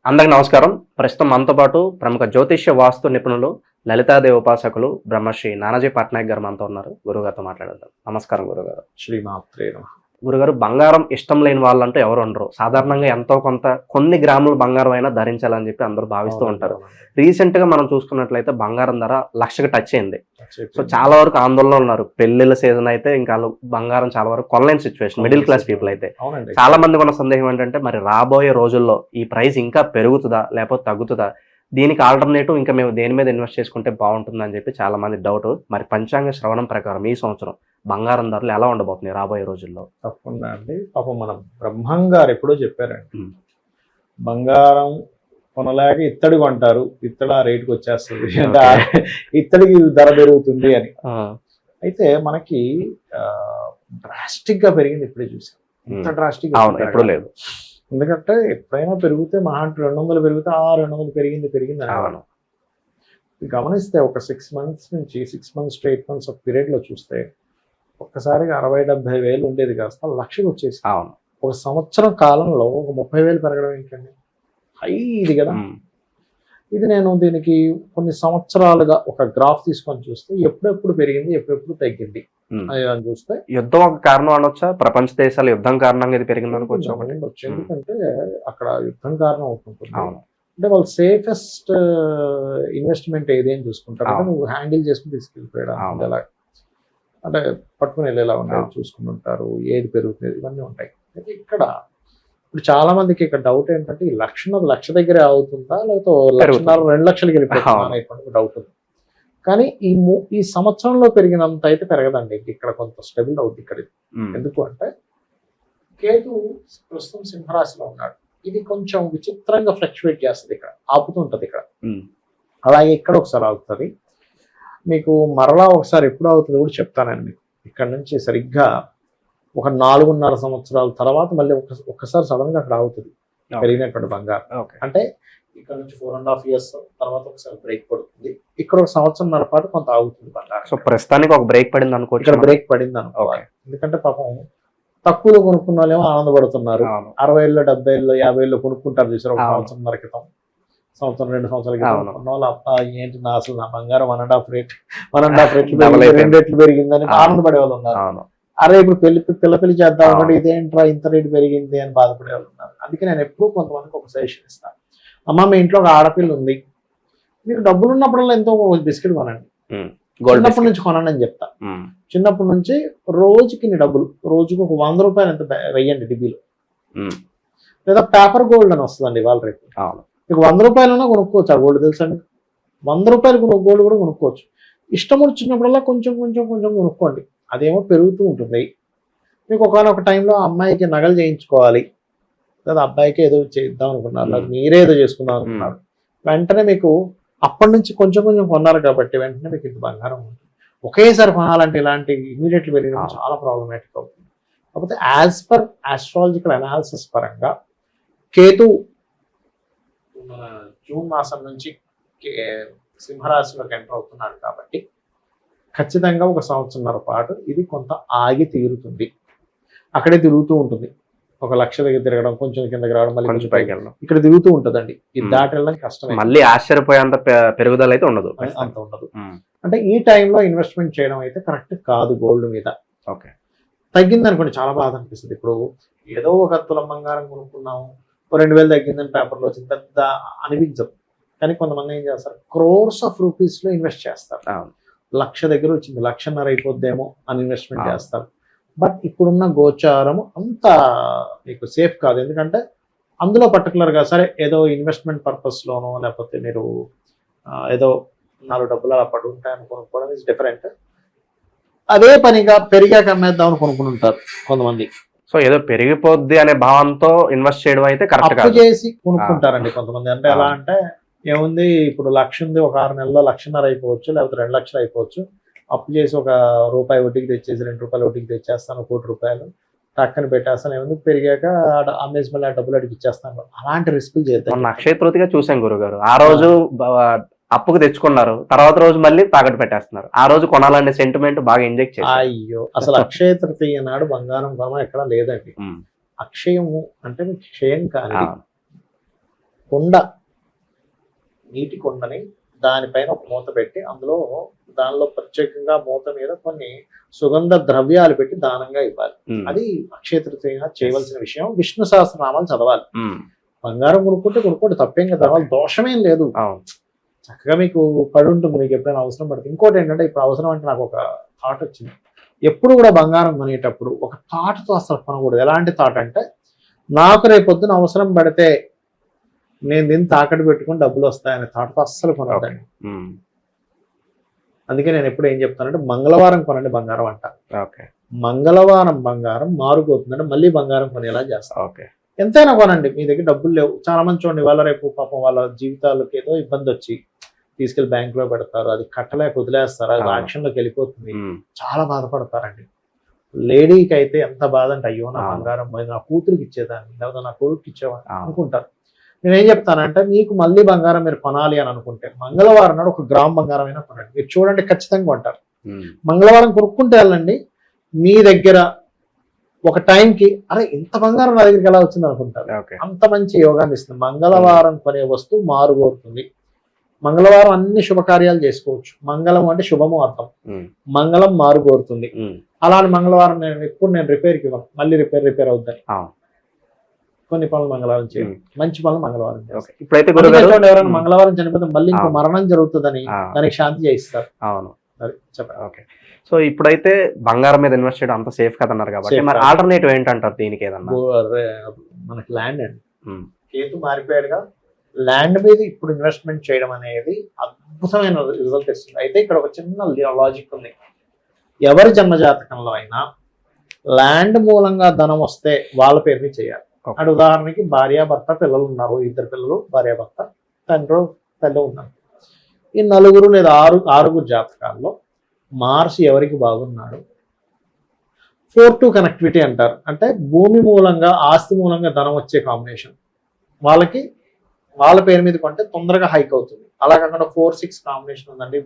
అందరికి నమస్కారం. ప్రస్తుతం మనతో పాటు ప్రముఖ జ్యోతిష్య వాస్తు నిపుణులు, లలితాదేవి ఉపాసకులు బ్రహ్మశ్రీ నానాజీ పట్నాయక్ గారు మనతో ఉన్నారు. గురుగారితో మాట్లాడదాం. నమస్కారం గురుగారు. శ్రీమాత్రే నమః. గురుగారు, బంగారం ఇష్టం లేని వాళ్ళంటూ ఎవరు ఉండరు. సాధారణంగా ఎంతో కొంత కొన్ని గ్రాముల బంగారం అయినా ధరించాలని చెప్పి అందరూ భావిస్తూ ఉంటారు. రీసెంట్ గా మనం చూసుకున్నట్లయితే బంగారం ధర 1,00,000కి టచ్ అయింది. సో చాలా వరకు ఆందోళనలో ఉన్నారు. పెళ్లిళ్ళ సీజన్ అయితే ఇంకా బంగారం చాలా వరకు కొనలేని సిచ్యువేషన్. మిడిల్ క్లాస్ పీపుల్ అయితే చాలా మందికి ఉన్న సందేహం ఏంటంటే, మరి రాబోయే రోజుల్లో ఈ ప్రైస్ ఇంకా పెరుగుతుందా లేకపోతే తగ్గుతుందా, దీనికి ఆల్టర్నేటివ్ ఇంకా మేము దేని మీద ఇన్వెస్ట్ చేసుకుంటే బాగుంటుందని చెప్పి చాలా మంది డౌట్. మరి పంచాంగ శ్రవణం ప్రకారం ఈ సంవత్సరం బంగారం ధరలు ఎలా ఉండబోతున్నాయి రాబోయే రోజుల్లో? తప్పకుండా అండి. పాపం మనం బ్రహ్మం గారు ఎప్పుడో చెప్పారండి, బంగారం కొనలేక ఇత్తడి కొంటారు, ఇత్తడి ఆ రేటుకి వచ్చేస్తుంది, ఇత్తడికి ధర పెరుగుతుంది అని. అయితే మనకి డ్రాస్టిక్ గా పెరిగింది ఇప్పుడే చూసాం. ఇంత డ్రాస్టిక్ ఎప్పుడు లేదు. ఎందుకంటే ఎప్పుడైనా పెరిగితే మహా 200 పెరిగితే 200 పెరిగింది అని గమనిస్తే ఒక 6 months నుంచి 6 months to 8 months పీరియడ్ లో చూస్తే ఒక్కసారిగా 60-70 వేలు ఉండేది కాస్త 1,00,000 వచ్చేసి ఒక సంవత్సరం కాలంలో ఒక 30,000 పెరగడం ఏంటండి, హై ఇది కదా. ఇది నేను దీనికి కొన్ని సంవత్సరాలుగా ఒక గ్రాఫ్ తీసుకొని చూస్తే ఎప్పుడెప్పుడు పెరిగింది ఎప్పుడెప్పుడు తగ్గింది అని చూస్తే యుద్ధం ఒక కారణం అనొచ్చా? ప్రపంచ దేశాల యుద్ధం కారణంగా ఇది పెరిగింది అనుకోవచ్చు. ఎందుకంటే అక్కడ యుద్ధం కారణం అవుతుంది. అంటే వాళ్ళు సేఫెస్ట్ ఇన్వెస్ట్మెంట్ ఏది అని చూసుకుంటారు. నువ్వు హ్యాండిల్ చేసుకుని తీసుకెళ్ళిపోయడం ఎలా అంటే పట్టుకుని వెళ్ళేలా ఉంటాయి చూసుకుని ఉంటారు, ఏది పెరుగుతుంది ఇవన్నీ ఉంటాయి. అయితే ఇక్కడ ఇప్పుడు చాలా మందికి ఇక్కడ డౌట్ ఏంటంటే, ఈ 1,00,000 దగ్గరే అవుతుందా లేకపోతే 1,00,000 2 లక్షలకి వెళ్ళిపోతుందా అనేటువంటి డౌట్ ఉంది. కానీ ఈ సంవత్సరంలో పెరిగినంత అయితే పెరగదండి. ఇక్కడ కొంత స్టెబుల్ అవుతుంది ఇక్కడ. ఎందుకు అంటే కేతు ప్రస్తుతం సింహరాశిలో ఉన్నాడు. ఇది కొంచెం విచిత్రంగా ఫ్లక్చువేట్ చేస్తుంది, ఇక్కడ ఆపుతుంటది ఇక్కడ. అలాగే ఇక్కడ ఒకసారి ఆగుతుంది మీకు, మరలా ఒకసారి ఎప్పుడు అవుతుంది కూడా చెప్తానండి మీకు. ఇక్కడ నుంచి సరిగ్గా ఒక 4.5 సంవత్సరాల తర్వాత మళ్ళీ ఒక్కసారి సడన్ గా అక్కడ ఆగుతుంది పెరిగినటువంటి బంగారం. అంటే ఇక్కడ నుంచి 4.5 years తర్వాత ఒకసారి బ్రేక్ పడుతుంది. ఇక్కడ ఒక 1.5 సంవత్సరం పాటు కొంత ఆగుతుంది బంగారం. సో ప్రస్తుతానికి ఒక బ్రేక్ పడింది అనుకోవచ్చు. ఇక్కడ బ్రేక్ పడింది అనుకోవాలి. ఎందుకంటే పాపం తక్కువలో కొనుక్కున్న వాళ్ళేమో ఆనందపడుతున్నారు. 60,000 70,000 50,000 కొనుక్కుంటారు చూసారు ఒక 1.5 సంవత్సరం క్రితం, 2 సంవత్సరాల క్రితం కొన్న వాళ్ళు. అబ్బా ఏంటి నా అసలు నా బంగారం 1.5 రేట్లు 2 రెట్లు పెరిగిందని ఆనందపడే వాళ్ళు ఉన్నారు. అరే ఇప్పుడు పిల్ల చేద్దాం అంటే ఇదేంట్రా ఇంత రేటు పెరిగింది అని బాధపడే వాళ్ళు ఉన్నారు. అందుకే నేను ఎప్పుడు కొంతమందికి ఒక సజెషన్ ఇస్తాను. అమ్మ మీ ఇంట్లో ఒక ఆడపిల్ల ఉంది, మీకు డబ్బులు ఉన్నప్పుడల్లా ఎంతో బిస్కెట్ కొనండి, చిన్నప్పటి నుంచి కొనండి అని చెప్తా. చిన్నప్పటి నుంచి రోజుకి డబ్బులు రోజుకి ఒక 100 రూపాయలు ఎంత వెయ్యండి డిబ్బీలో. లేదా పేపర్ గోల్డ్ అని వస్తుందండి వాళ్ళ రేపు. మీకు 100 రూపాయలన్నా కొనుక్కోవచ్చు ఆ గోల్డ్, తెలుసండి. 100 రూపాయలు గోల్డ్ కూడా కొనుక్కోవచ్చు. ఇష్టం వచ్చినప్పుడల్లా కొంచెం కొంచెం కొంచెం కొనుక్కోండి, అదేమో పెరుగుతూ ఉంటుంది. మీకు ఒకనొక టైంలో అమ్మాయికి నగలు చేయించుకోవాలి, లేదా అబ్బాయికి ఏదో చేద్దాం అనుకున్నారు, లేదా మీరే ఏదో చేసుకుందాం అనుకున్నారు, వెంటనే మీకు అప్పటి నుంచి కొంచెం కొంచెం కొన్నారు కాబట్టి వెంటనే మీకు ఇంత బంగారం ఉంటుంది. ఒకేసారి కొనాలంటే ఇలాంటి ఇమీడియట్లీ పెరిగిన చాలా ప్రాబ్లమాటిక్ అవుతుంది. కాకపోతే యాజ్ పర్ ఆస్ట్రాలజికల్ అనాలిసిస్ పరంగా కేతు జూన్ మాసం నుంచి సింహరాశిలోకి ఎంటర్ అవుతున్నాడు కాబట్టి ఖచ్చితంగా ఒక 1.5 సంవత్సరం పాటు ఇది కొంత ఆగి తీరుతుంది. అక్కడే తిరుగుతూ ఉంటుంది. ఒక 1,00,000 దగ్గర తిరగడం, కొంచెం కిందకి రావడం, మళ్ళీ కొంచెం పైకి వెళ్ళడం, ఇక్కడ తిరుగుతూ ఉంటుందండి. ఇది దాటి వెళ్ళడం కష్టమే. మళ్ళీ ఆశ్చర్యపోయేంత పెరుగుదల అయితే ఉండదు, అంత ఉండదు. అంటే ఈ టైంలో ఇన్వెస్ట్మెంట్ చేయడం అయితే కరెక్ట్ కాదు గోల్డ్ మీద. ఓకే, తగ్గింది అనుకోండి చాలా బాధ అనిపిస్తుంది. ఇప్పుడు ఏదో ఒక తులం బంగారం కొనుక్కున్నాము, 2,000 తగ్గిందని పేపర్లో వచ్చింది, పెద్ద అనిపించదు. కానీ కొంతమంది ఏం చేస్తారు, క్రోర్స్ ఆఫ్ రూపీస్ లో ఇన్వెస్ట్ చేస్తారు. 1,00,000 దగ్గర వచ్చింది 1,50,000 అయిపోద్దేమో అని ఇన్వెస్ట్మెంట్ చేస్తారు. బట్ ఇప్పుడున్న గోచారం అంత మీకు సేఫ్ కాదు. ఎందుకంటే అందులో పర్టికులర్గా సరే ఏదో ఇన్వెస్ట్మెంట్ పర్పస్లోనో లేకపోతే మీరు ఏదో 4 డబ్బులు అలా పడి ఉంటాయని కొనుక్కోవడం ఇస్ డిఫరెంట్. అదే పనిగా పెరిగాక అమ్మేద్దాం అని కొనుక్కుని ఉంటారు కొంతమంది. సో ఏదో పెరిగిపోద్ది అనే భావంతో ఇన్వెస్ట్ చేయడం అయితే కరెక్ట్ చేసి కొనుక్కుంటారండి కొంతమంది. అంటే ఎలా అంటే ఏముంది, ఇప్పుడు 1,00,000 ఉంది, ఒక 6 నెలల్లో 1,50,000 అయిపోవచ్చు, లేకపోతే 2 లక్షలు అయిపోవచ్చు. అప్పు చేసి ఒక రూపాయి వడ్డీకి తెచ్చేసి 2 రూపాయల వడ్డీకి తెచ్చేస్తాను, 1 కోటి రూపాయలు టక్కన పెట్టేస్తాను, ఏముంది పెరిగాక అమ్మేసి మళ్ళీ ఆ డబ్బులు అడిగి ఇచ్చేస్తాను. అలాంటి రిస్కులు చేద్దాం. అక్షయ తృతీయ చూసాం గురుగారు, ఆ రోజు అప్పుకు తెచ్చుకున్నారు, తర్వాత రోజు మళ్ళీ తాకట్టు పెట్టేస్తున్నారు. ఆ రోజు కొనాలనే సెంటిమెంట్ బాగా ఇంజెక్ట్ చేశారు. అయ్యో, అసలు అక్షయ తృతీయ నాడు బంగారం కొనడం ఎక్కడా లేదండి. అక్షయము అంటే క్షయం కాదు. కుండ, నీటి కుండని దానిపైన ఒక మూత పెట్టి దానిలో ప్రత్యేకంగా మూత మీద కొన్ని సుగంధ ద్రవ్యాలు పెట్టి దానంగా ఇవ్వాలి. అది అక్షయ తృతీయ చేయవలసిన విషయం. విష్ణు సహస్రనామాలు చదవాలి. బంగారం కొనుక్కుంటే తప్పేం కదా, దోషమేం లేదు. చక్కగా మీకు పడి ఉంటుంది, మీకు ఎప్పుడైనా అవసరం పడుతుంది. ఇంకోటి ఏంటంటే, ఇప్పుడు అవసరం అంటే నాకు ఒక థాట్ వచ్చింది. ఎప్పుడు కూడా బంగారం కొనేటప్పుడు ఒక థాట్తో అసలు కొనకూడదు. ఎలాంటి థాట్ అంటే, నాకు రేపొద్దున అవసరం పడితే నేను దీన్ని తాకట్టు పెట్టుకుని డబ్బులు వస్తాయనే థాట్తో అస్సలు కొనద్దండి. అందుకే నేను ఎప్పుడు ఏం చెప్తానంటే, మంగళవారం కొనండి బంగారం అంట. మంగళవారం బంగారం మారుపోతుందంటే మళ్ళీ బంగారం కొనేలా చేస్తాం. ఎంతైనా కొనండి, మీ దగ్గర డబ్బులు లేవు. చాలా మంది చూడండి, వాళ్ళ రేపు పాపం వాళ్ళ జీవితాలకు ఏదో ఇబ్బంది వచ్చి తీసుకెళ్లి బ్యాంక్ లో పెడతారు, అది కట్టలేక వదిలేస్తారు, అది యాక్షన్లోకి వెళ్ళిపోతుంది, చాలా బాధపడతారండి. లేడీకి అయితే ఎంత బాధ అంటే, అయ్యో నా బంగారం నా కూతురికి ఇచ్చేదాన్ని, లేదా నా కొడుకు ఇచ్చేవాడిని అనుకుంటారు. నేనేం చెప్తానంటే, మీకు మళ్ళీ బంగారం మీరు కొనాలి అని అనుకుంటే మంగళవారం నాడు 1 గ్రామ్ బంగారం అయినా కొనండి. మీరు చూడండి, ఖచ్చితంగా కొంటారు. మంగళవారం కొనుక్కుంటే వెళ్ళండి, మీ దగ్గర ఒక టైంకి అరే ఇంత బంగారం నా దగ్గరికి ఎలా వచ్చింది అనుకుంటారు. అంత మంచి యోగాన్ని ఇస్తుంది. మంగళవారం కొనే వస్తువు మారుగోరుతుంది. మంగళవారం అన్ని శుభకార్యాలు చేసుకోవచ్చు. మంగళం అంటే శుభము అర్థం. మంగళం మారుగోరుతుంది. అలాంటి మంగళవారం నేను రిపేర్కి ఇవ్వను, మళ్ళీ రిపేర్ అవుతాయి. కొన్ని పనులు మంగళవారం చేయండి, మంచి పనులు మంగళవారం చేస్తారు. ఇప్పుడైతే ఎవరైనా మంగళవారం చనిపోతే మళ్ళీ ఇంకో మరణం జరుగుతుందని దానికి శాంతి చేయిస్తారు. చెప్పండి. సో ఇప్పుడైతే బంగారం మీద ఇన్వెస్ట్ చేయడం అంత సేఫ్ కదన్నారు కాబట్టి, మరి ఆల్టర్నేటివ్ ఏంటంటారు దీనికి? ఏదన్నా మనకి ల్యాండ్ అండి, కేతు మారిపోయాడుగా, ల్యాండ్ మీద ఇప్పుడు ఇన్వెస్ట్మెంట్ చేయడం అనేది అద్భుతమైన రిజల్ట్ ఇస్తుంది. అయితే ఇక్కడ ఒక చిన్న లాజిక్ ఉంది. ఎవరి జన్మ జాతకంలో అయినా ల్యాండ్ మూలంగా ధనం వస్తే వాళ్ళ పేరుని చేయాలి. అంటే ఉదాహరణకి భార్యాభర్త పిల్లలు ఉన్నారు, 2 పిల్లలు, భార్యాభర్త, తల్లి ఉన్నారు. ఈ 4 లేదా 6 జాతకాల్లో మార్స్ ఎవరికి బాగున్నాడు, 4-2 కనెక్టివిటీ అంటారు. అంటే భూమి మూలంగా ఆస్తి మూలంగా ధనం వచ్చే కాంబినేషన్ వాళ్ళకి వాళ్ళ పేరు మీద కొంటే తొందరగా హైక్ అవుతుంది. అలా కాకుండా 4-6 కాంబినేషన్ ఉందండి,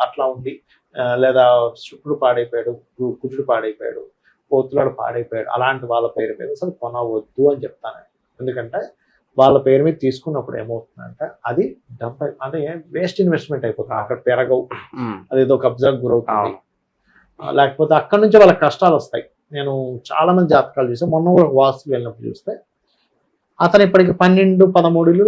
అట్లా ఉంది, లేదా శుక్రుడు పాడైపోయాడు, కుజుడు పాడైపోయాడు, పోతులాడు పాడైపోయాడు, అలాంటి వాళ్ళ పేరు మీద అసలు కొనవద్దు అని చెప్తాను. ఎందుకంటే వాళ్ళ పేరు మీద తీసుకున్నప్పుడు ఏమవుతుందంటే అది అంటే వేస్ట్ ఇన్వెస్ట్మెంట్ అయిపోతుంది. అక్కడ పెరగవు, అదేదో కబ్జాకు గురవుతుంది, లేకపోతే అక్కడ నుంచి వాళ్ళకి కష్టాలు వస్తాయి. నేను చాలా మంది జాతకాలు చూస్తే, మొన్న కూడా వాస్తు వెళ్ళినప్పుడు చూస్తే అతను ఇప్పటికి 12-13 ఇల్లు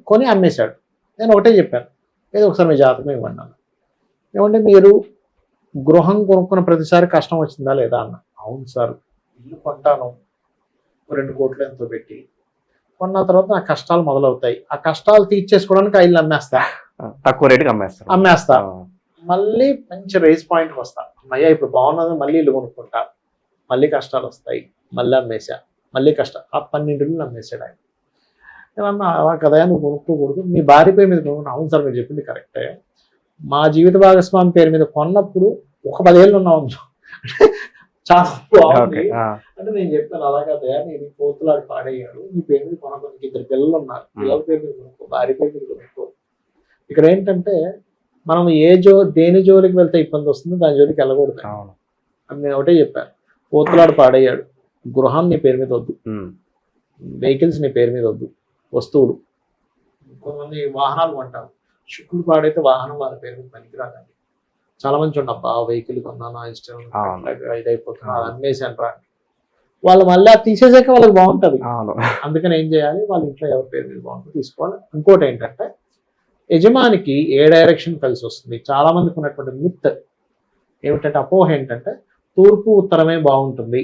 కొని అమ్మేశాడు. నేను ఒకటే చెప్పాను, ఏదో ఒకసారి మీ జాతకం ఇవ్వన్నాను. ఏమంటే మీరు గృహం కొనుక్కున్న ప్రతిసారి కష్టం వచ్చిందా లేదా అన్న. అవును సార్, ఇల్లు కొంటాను 2 కోట్లు ఎంతో పెట్టి, కొన్న తర్వాత నా కష్టాలు మొదలవుతాయి. ఆ కష్టాలు తీర్చేసుకోవడానికి ఆ ఇల్లు అమ్మేస్తా, తక్కువ రేటుకి అమ్మేస్తా, మళ్ళీ మంచి రేస్ పాయింట్కి వస్తా, అయ్యా ఇప్పుడు బాగున్నది, మళ్ళీ ఇల్లు కొనుక్కుంటా, మళ్ళీ కష్టాలు వస్తాయి, మళ్ళీ అమ్మేసా, మళ్ళీ కష్టం. ఆ 12 ఇల్లు అమ్మేసాడు ఆయన. ఏమన్నా అలా కదా, నువ్వు కొనుక్కోకూడదు, మీ భార్య పేరు మీద కొనుక్కున్నా. అవును సార్, మీరు చెప్పింది కరెక్టే, మా జీవిత భాగస్వామి పేరు మీద కొన్నప్పుడు ఒక 10 ఏళ్ళు ఉన్నాం, చాలా బాగుంది అంటే నేను చెప్పాను, అలా కదా, నేను పోతులాడు పాడయ్యాడు, నీ పేరు మీద కొనడానికి 2 పిల్లలు ఉన్నారు, పిల్లల పేరు మీద కొనుక్కో, భార్య పేరు మీద కొనుక్కో. ఇక్కడ ఏంటంటే మనం దేని జోలికి వెళ్తే ఇబ్బంది వస్తుందో దాని జోలికి వెళ్ళకూడదు అని నేను ఒకటే చెప్పాను. పోతులాడు పాడయ్యాడు, గృహం నీ పేరు మీద వద్దు, వెహికల్స్ నీ పేరు మీద వద్దు, వస్తువులు, కొంతమంది వాహనాలు కొంటారు, శుక్రుడు పాడైతే వాహనం వాళ్ళ పేరు మీద పనికిరాదండి. చాలా మంది చూడండి, అబ్బా వెహికల్ కొన్నాను, ఇష్టం ఇదైపోతున్నా, అమ్మేసాను రా, వాళ్ళు మళ్ళీ తీసేసాక వాళ్ళకి బాగుంటుంది. అందుకని ఏం చేయాలి, వాళ్ళ ఇంట్లో ఎవరి పేరు మీద బాగుంటుంది తీసుకోవాలి. ఇంకోటి ఏంటంటే యజమానికి ఏ డైరెక్షన్ కలిసి వస్తుంది. చాలా మందికి ఉన్నటువంటి మిత్ ఏమిటంటే, అపోహ ఏంటంటే తూర్పు ఉత్తరమే బాగుంటుంది,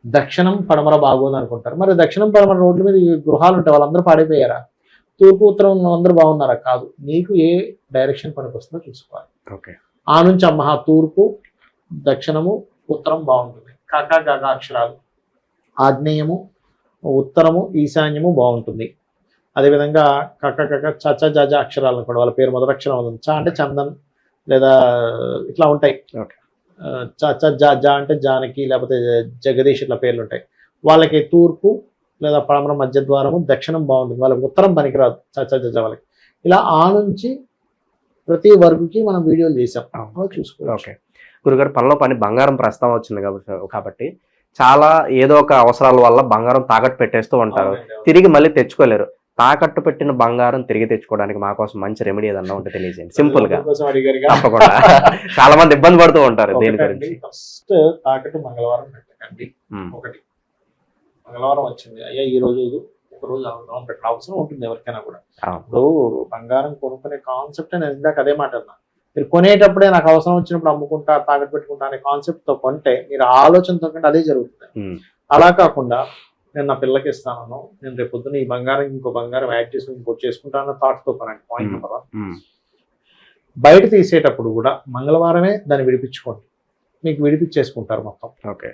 దక్షిణం పడమర బాగోదు అనుకుంటారు. మరి దక్షిణం పడమర రోడ్ల మీద గృహాలు ఉంటాయి, వాళ్ళందరూ పాడైపోయారా? తూర్పు ఉత్తరం అందరూ బాగున్నారా? కాదు, నీకు ఏ డైరెక్షన్ పనికి వస్తుందో చూసుకోవాలి. ఆ నుంచి అమ్మ తూర్పు, దక్షిణము, ఉత్తరం బాగుంటుంది. కక గగ అక్షరాలు, ఆగ్నేయము, ఉత్తరము, ఈశాన్యము బాగుంటుంది. అదేవిధంగా కక కక చచ జజ అక్షరాలను కూడా వాళ్ళ పేరు మొదటి అక్షరం అవుతుంది. చ అంటే చందన్ లేదా ఇట్లా ఉంటాయి. చ చ జ జ అంటే జానకి లేకపోతే జగదీష్ ఇట్లా పేర్లు ఉంటాయి. వాళ్ళకి తూర్పు లేదా పడమర మధ్య ద్వారము, దక్షిణం బాగుంటుంది, వాళ్ళకి ఉత్తరం పనికిరాదు చ చ జ వాళ్ళకి. ఇలా ఆ నుంచి ప్రతి వర్గుకి మనం వీడియోలు చేసాం, చూసుకోవచ్చు. గురుగారు, పనిలో పని బంగారం ప్రస్తావన వచ్చింది కాబట్టి చాలా ఏదో ఒక అవసరాల వల్ల బంగారం తాకట్టు పెట్టేస్తూ ఉంటారు, తిరిగి మళ్ళీ తెచ్చుకోలేరు. తాకట్టు పెట్టిన బంగారం తిరిగి తెచ్చుకోవడానికి మా కోసం మంచి రెమెడీ ఏదన్నా ఉంటే తెలియజేయండి, సింపుల్ గా. కోసం అడిగారుగా. తప్పకుండా. చాలా మంది ఇబ్బంది పడుతూ ఉంటారు దీని గురించి. ఫస్ట్ తాకట్టు మంగళవారం పెట్టకండి. ఒకటి, మంగళవారం వచ్చింది అయ్యా ఈ రోజు ఒక రోజు అవసరం పెట్టిన అవసరం ఉంటుంది ఎవరికైనా కూడా. ఇప్పుడు బంగారం కొనుక్కునే కాన్సెప్ట్ నేను ఇందాక అదే మాట అన్నా. మీరు కొనేటప్పుడే నాకు అవసరం వచ్చినప్పుడు అమ్ముకుంటా తాకట్టు పెట్టుకుంటా అనే కాన్సెప్ట్ తో కొంటే మీరు ఆలోచనతో కంటే అదే జరుగుతుంది. అలా కాకుండా నేను నా పిల్లకి ఇస్తాను, నేను రేపు పొద్దున్న ఈ బంగారం ఇంకో బంగారం యాడ్ చేసి ఇంకోటి చేసుకుంటాను థాట్ తో కొనండి. Point number 1. బయట తీసేటప్పుడు కూడా మంగళవారమే దాన్ని విడిపించుకోండి, మీకు విడిపించేసుకుంటారు మొత్తం. ఓకే.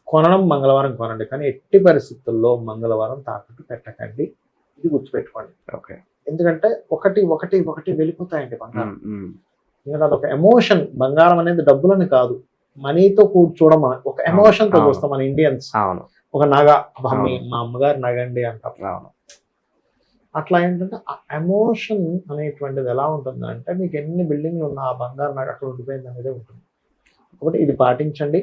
కొనడం మంగళవారం కొనండి, కానీ ఎట్టి పరిస్థితుల్లో మంగళవారం తాకట్టు పెట్టకండి. ఇది గుర్తుపెట్టుకోండి. ఓకే. ఎందుకంటే ఒకటి ఒకటి ఒకటి వెళ్ళిపోతాయండి బంగారం. ఎందుకంటే అదొక ఎమోషన్. బంగారం అనేది డబ్బులని కాదు, మనీతో కూర్చోవడం ఒక ఎమోషన్ తో చూస్తాం మన ఇండియన్స్. ఒక నగ, మా అమ్మగారు నగండి అంటాం. అట్లా ఏంటంటే ఆ ఎమోషన్ అనేటువంటిది ఎలా ఉంటుందంటే మీకు ఎన్ని బిల్డింగ్లు ఉన్నా ఆ బంగారు నగ అక్కడ ఉండిపోయింది అనేది ఉంటుంది. ఒకటి ఇది పాటించండి.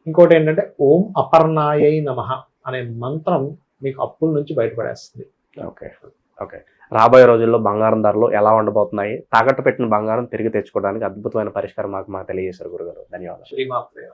ఇంకోటి ఏంటంటే ఓం అపర్ణాయై నమః అనే మంత్రం మీకు అప్పుల నుంచి బయటపడేస్తుంది. ఓకే. ఓకే. రాబోయే రోజుల్లో బంగారం ధరలు ఎలా ఉండబోతున్నాయి, తాకట్టు పెట్టిన బంగారం తిరిగి తెచ్చుకోవడానికి అద్భుతమైన పరిష్కారం మాకు తెలియజేశారు గురుగారు. ధన్యవాదాలు. శ్రీమాత్రేయ.